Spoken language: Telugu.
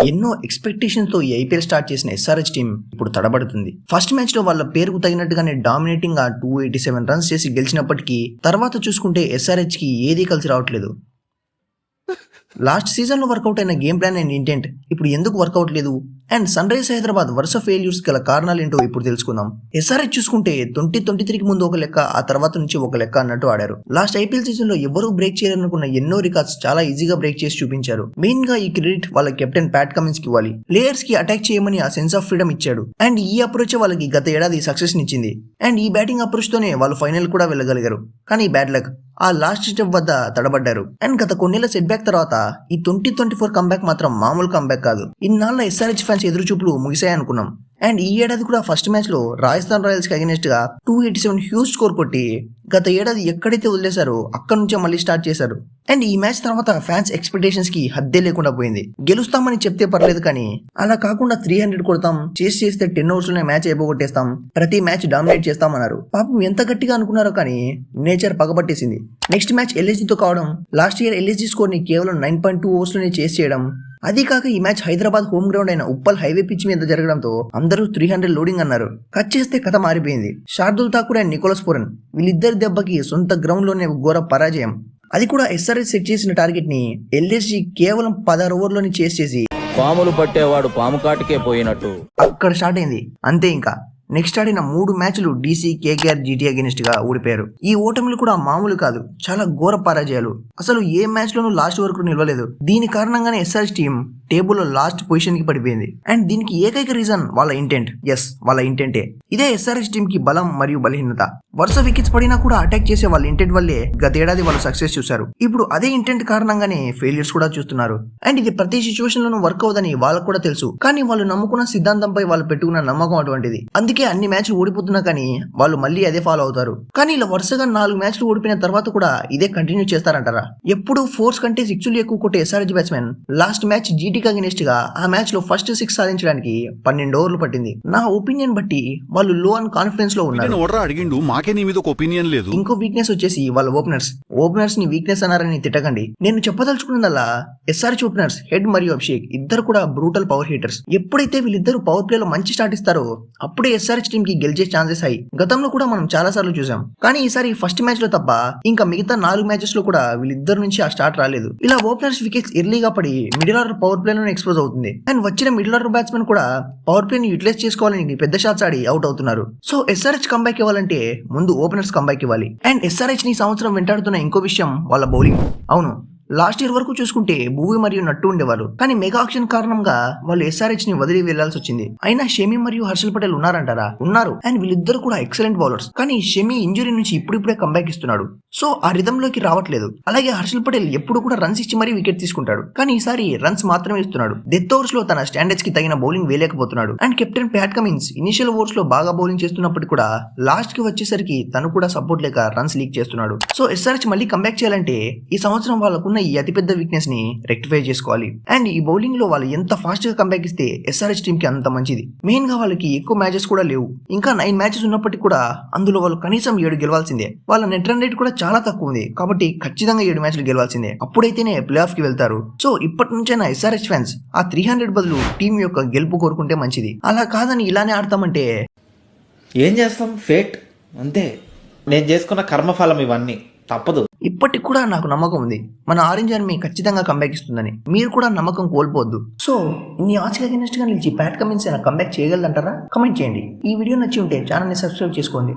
ఎన్నో ఎక్స్పెక్టేషన్స్ తో ఈ ఐపీఎల్ స్టార్ట్ చేసిన ఎస్ఆర్హెచ్ టీం ఇప్పుడు తడబడుతుంది. ఫస్ట్ మ్యాచ్ లో వాళ్ళ పేరుకు తగినట్టుగానే డామినేటింగ్ గా 287 రన్స్ చేసి గెలిచినప్పటికీ తర్వాత చూసుకుంటే ఎస్ఆర్హెచ్ కి ఏదీ కలిసి రావట్లేదు. లాస్ట్ సీజన్ లో వర్కౌట్ అయిన గేమ్ ప్లాన్ అండ్ ఇంటెంట్ ఇప్పుడు ఎందుకు వర్కౌట్ లేదు అండ్ సన్ రైజర్స్ హైదరాబాద్ వరుస ఫెయిల్యూర్స్ గల కారణాలు ఏంటో ఇప్పుడు తెలుసుకుందాం. ఎస్ఆర్హెచ్ చూసుకుంటే 2023కి ముందు ఒక లెక్క, ఆ తర్వాత నుంచి ఒక లెక్క అన్నట్టు ఆడారు. లాస్ట్ ఐపీఎల్ సీజన్ లో ఎవరు బ్రేక్ చేయాలనుకున్న ఎన్నో రికార్డ్స్ చాలా ఈజీగా బ్రేక్ చేసి చూపించారు. మెయిన్ గా ఈ క్రెడిట్ వాళ్ళ కెప్టెన్ ప్యాట్ కమిన్స్ కి ఇవ్వాలి. ప్లేయర్స్ కి అటాక్ చేయమని ఆ సెన్స్ ఆఫ్ ఫ్రీడమ్ ఇచ్చాడు అండ్ ఈ అప్రోచ్ వాళ్ళకి గత ఏడాది సక్సెస్ నిచ్చింది అండ్ ఈ బ్యాటింగ్ అప్రోచ్ తోనే వాళ్ళు ఫైనల్ కూడా వెళ్ళగలిగారు. కానీ బ్యాడ్ లక్, ఆ లాస్ట్ స్టెప్ వద్ద తడబడ్డారు అండ్ గత కొన్నేళ్ల సెట్ బ్యాక్ తర్వాత ఈ 2024 కంబ్యాక్ మాత్రం మామూలు కంబ్యాక్ కాదు. ఇన్నాళ్ళ ఎస్ఆర్హెచ్ ఫ్యాన్స్ ఎదురు చూపులు ముగిశాయనుకున్నాం అండ్ ఈ ఏడాది కూడా ఫస్ట్ మ్యాచ్ లో రాజస్థాన్ రాయల్స్ కి అగెనిస్ట్ గా 287 హ్యూజ్ స్కోర్ కొట్టి గత ఏడాది ఎక్కడైతే వదిలేశారో అక్కడ నుంచే మళ్ళీ స్టార్ట్ చేశారు. అండ్ ఈ మ్యాచ్ తర్వాత ఫ్యాన్స్ ఎక్స్పెక్టేషన్స్ కి హద్దే లేకుండా పోయింది. గెలుస్తామని చెప్తే పర్లేదు కానీ అలా కాకుండా 300 కొడతాం, చేస్తే 10 overs లోనే మ్యాచ్ అయిపోగొట్టేస్తాం, ప్రతి మ్యాచ్ డామినేట్ చేస్తామన్నారు. పాపం ఎంత గట్టిగా అనుకున్నారో కానీ నేచర్ పగబట్టేసింది. నెక్స్ట్ మ్యాచ్ ఎల్ఎస్జీతో కావడం, లాస్ట్ ఇయర్ ఎల్ఎస్జీ స్కోర్ ని కేవలం 9.2 overs లోనే చేస్ చేయడం, అది కాక ఈ మ్యాచ్ హైదరాబాద్ హోమ్ గ్రౌండ్ అయిన ఉప్పల్ హైవే పిచ్ మీద జరగడంతో అందరూ 300 లోడింగ్ అన్నారు. కట్ చేస్తే కథ మారిపోయింది. Shardul Thakur and Nicholas Pooran వీళ్ళిద్దరి దెబ్బకి సొంత గ్రౌండ్ లోనే ఘోర పరాజయం. అది కూడా ఎస్ఆర్హెచ్ సెట్ చేసిన టార్గెట్ ని ఎల్ఎస్జీ కేవలం 16 ఓవర్లోని చేసి పాములు పట్టేవాడు పాము కాటికే పోయినట్టు అక్కడ స్టార్ట్ అయింది. అంతే ఇంకా నెక్స్ట్ ఆడిన 3 మ్యాచ్లు డీసీ, కేకేఆర్, జీటీ అగెనిస్ట్ గా ఓడిపోయారు. ఈ ఓటమిలు కూడా మామూలు కాదు, చాలా ఘోర పరాజయాలు. అసలు ఏ మ్యాచ్ లోనూ లాస్ట్ వరకు నిలవలేదు. దీని కారణంగానే ఎస్ఆర్హెచ్ టీం టేబుల్లో లాస్ట్ పొజిషన్ కి పడిపోయింది అండ్ దీనికి ఏకైక రీజన్ వాళ్ళ ఇంటెంట్. ఎస్, వాళ్ళ ఇంటెంటే. ఇదే ఎస్ఆర్హెచ్ టీం కి బలం మరియు బలహీనత. వరుస వికెట్స్ పడినా కూడా అటాక్ చేసే వాళ్ళ ఇంటెంట్ వల్లే గతేడాది వాళ్ళు సక్సెస్ చూశారు. ఇప్పుడు అదే ఇంటెంట్ కారణంగానే ఫెయిల్యూర్స్ కూడా చూస్తున్నారు అండ్ ఇది ప్రతి సిచ్యువేషన్ లోనూ వర్క్ అవుదని వాళ్ళకు కూడా తెలుసు. కానీ వాళ్ళు నమ్ముకున్న సిద్ధాంతంపై వాళ్ళు పెట్టుకున్న నమ్మకం అటువంటిది. అందుకే అన్ని మ్యాచ్లు ఓడిపోతున్నా కానీ వాళ్ళు మళ్ళీ అదే ఫాలో అవుతారు. కానీ ఇలా వరుసగా 4 మ్యాచ్లు ఓడిపోయిన తర్వాత కూడా ఇదే కంటిన్యూ చేస్తారంటారా? ఎప్పుడు ఫోర్స్ కంటే 6లు ఎక్కువ కొట్టే ఎస్ఆర్హెచ్ బ్యాట్స్మెన్ లాస్ట్ మ్యాచ్ జీటీకి అగెనిస్ట్ గా ఆ మ్యాచ్ లో ఫస్ట్ 6 సాధించడానికి 12 ఓవర్లు పట్టింది. నా ఒపీనియన్ బట్టి వాళ్ళు లో అండ్ కాన్ఫిడెన్స్ లో ఉన్నారు. ఇంకో వీక్నెస్ వచ్చేసి వాళ్ళ ఓపెనర్స్ ని వీక్నెస్ అన్నారని తిట్టకండి. నేను చెప్పదలుచుకున్నదల్లా ఎస్ఆర్హెచ్ ఓపెనర్స్ హెడ్ మరియు అభిషేక్ ఇద్దరు కూడా బ్రూటల్ పవర్ హీటర్స్. ఎప్పుడైతే వీళ్ళిద్దరు పవర్ ప్లే లో మంచి స్టార్ట్ ఇస్తారో అప్పుడే ఎస్ఆర్హెచ్ టీం కి గెలిచే ఛాన్సెస్ అయ్యి గతంలో కూడా మనం చాలా సార్లు చూసాం. కానీ ఈసారి ఫస్ట్ మ్యాచ్ లో తప్ప ఇంకా మిగతా 4 మ్యాచెస్ లో కూడా వీళ్ళిద్దరు నుంచి ఆ స్టార్ట్ రాలేదు. ఇలా ఓపెనర్స్ వికెట్స్ ఎర్లీగా పడి మిడిల్ ఆర్డర్ పవర్ ప్లే లోనే ఎక్స్పోజ్ అవుతుంది అండ్ వచ్చిన మిడిల్ ఆర్డర్ బ్యాట్స్మెన్ కూడా పవర్ ప్లే ని యూటిలైజ్ చేసుకోవాలని పెద్ద షాట్స్ ఆడి అవుట్ అవుతున్నారు. సో ఎస్ఆర్హెచ్ కంబ్యాక్ ఇవ్వాలంటే ముందు ఓపెనర్స్ కంబ్యాక్ ఇవ్వాలి. అండ్ ఎస్ఆర్హెచ్ ని సంవత్సరం వెంటాడుతున్న ఇంకో విషయం వాళ్ళ బౌలింగ్. అవును, లాస్ట్ ఇయర్ వరకు చూసుకుంటే భూవి మరియు నట్టు ఉండేవారు. కానీ మెగా ఆక్షన్ కారణంగా వాళ్ళు ఎస్ఆర్హెచ్ ని వదిలి వెళ్లాల్సి వచ్చింది. అయినా షమి మరియు హర్షల్ పటేల్ ఉన్నారంటారా? ఉన్నారు అండ్ వీళ్ళిద్దరు కూడా ఎక్సలెంట్ బౌలర్స్. కానీ షమి ఇంజురీ నుంచి ఇప్పుడిప్పుడే కంబ్యాక్ ఇస్తున్నాడు. సో ఆ రిథమ్ లోకి రావట్లేదు. అలాగే హర్షల్ పటేల్ ఎప్పుడు కూడా రన్స్ ఇచ్చి మరీ వికెట్ తీసుకుంటాడు. కానీ ఈసారి రన్స్ మాత్రమే ఇస్తున్నాడు. డెత్ ఓవర్స్ లో తన స్టాండర్డ్స్ కి తగిన బౌలింగ్ వేయలేకపోతున్నాడు. And captain Pat Cummins initial overs లో బాగా బౌలింగ్ చేస్తున్నప్పటికీ కూడా లాస్ట్ కి వచ్చేసరికి తను కూడా సపోర్ట్ లేక రన్స్ లీక్ చేస్తున్నాడు. సో ఎస్ఆర్హెచ్ మళ్ళీ కంబ్యాక్ చేయాలంటే ఈ సంవత్సరం వాళ్ళకున్న ఈ అతిపెద్ద వీక్నెస్ ని రెక్టిఫై చేసుకోవాలి. అండ్ ఈ బౌలింగ్ లో వాళ్ళు ఎంత ఫాస్ట్ గా కంబ్యాక్ ఇస్తే ఎస్ఆర్హెచ్ టీం కి అంత మంచిది. మెయిన్ గా వాళ్ళకి ఎక్కువ మ్యాచెస్ కూడా లేవు. ఇంకా 9 మ్యాచెస్ ఉన్నప్పటికీ కూడా అందులో వాళ్ళు కనీసం 7 గెలవాల్సిందే. వాళ్ళ నెట్ రన్ రేట్ కూడా చాలా తక్కువ ఉంది. కాబట్టి ఖచ్చితంగా 7 మ్యాచ్లు గెలవాల్సిందే. అప్పుడైతేనే ప్లే ఆఫ్ కి వెళ్తారు. సో ఇప్పటి నుంచైనా ఎస్ఆర్హెచ్ ఫ్యాన్స్ ఆ 300 బదులు టీం యొక్క గెలుపు కోరుకుంటే మంచిది. అలా కాదని ఇలానే ఆడతామంటే ఏం చేస్తాం? ఫేట్ అంతే. నేను చేసుకున్న కర్మఫలం ఇవన్నీ తప్పదు. ఇప్పటికి కూడా నాకు నమ్మకం ఉంది మన ఆరెంజ్ ఆర్మీ ఖచ్చితంగా కంబ్యాక్ ఇస్తుందని. మీరు కూడా నమ్మకం కోల్పోవద్దు. సో ఇన్ని ఆచిగా అగెనిస్ట్ గా నిలిచి ప్యాట్ కమిన్స్ కంబ్యాక్ చేయగలదంటారా? కమెంట్ చేయండి. ఈ వీడియో నచ్చి ఉంటే ఛానల్ ని సబ్స్క్రైబ్ చేసుకోండి.